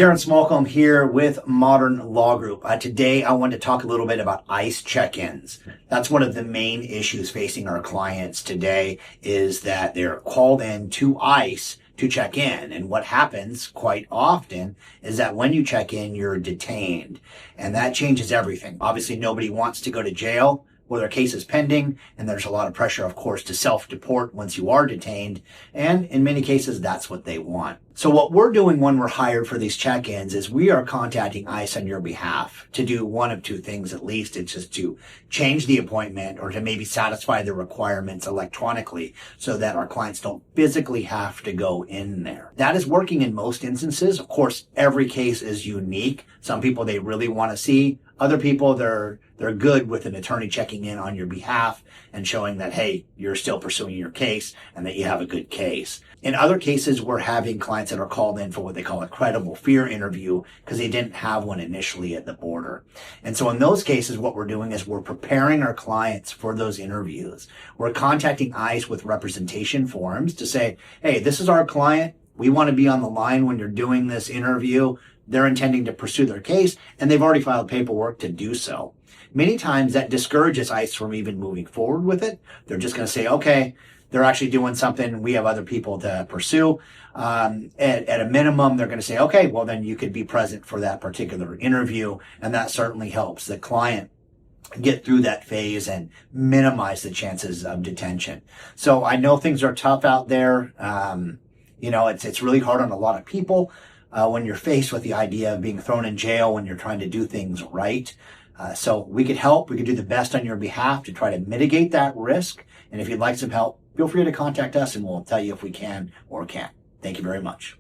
Deron Smallcomb here with Modern Law Group. Today I want to talk a little bit about ICE check-ins. That's one of the main issues facing our clients today is that they're called in to ICE to check in. And what happens quite often is that when you check in, you're detained. And that changes everything. Obviously, nobody wants to go to jail where their case is pending, and there's a lot of pressure, of course, to self-deport once you are detained, and in many cases, that's what they want. So what we're doing when we're hired for these check-ins is we are contacting ICE on your behalf to do one of two things at least. It's just to change the appointment or to maybe satisfy the requirements electronically so that our clients don't physically have to go in there. That is working in most instances. Of course, every case is unique. Some people they really want to see. Other people, they're good with an attorney checking in on your behalf and showing that, hey, you're still pursuing your case and that you have a good case. In other cases, we're having clients that are called in for what they call a credible fear interview because they didn't have one initially at the border. And so in those cases, what we're doing is we're preparing our clients for those interviews. We're contacting ICE with representation forms to say, hey, this is our client. We want to be on the line when you're doing this interview. They're intending to pursue their case, and they've already filed paperwork to do so. Many times that discourages ICE from even moving forward with it. They're just going to say, okay, they're actually doing something. We have other people to pursue. At a minimum, they're going to say, okay, well, then you could be present for that particular interview. And that certainly helps the client get through that phase and minimize the chances of detention. So I know things are tough out there. It's really hard on a lot of people. When you're faced with the idea of being thrown in jail when you're trying to do things right. So we could help. We could do the best on your behalf to try to mitigate that risk. And if you'd like some help, feel free to contact us and we'll tell you if we can or can't. Thank you very much.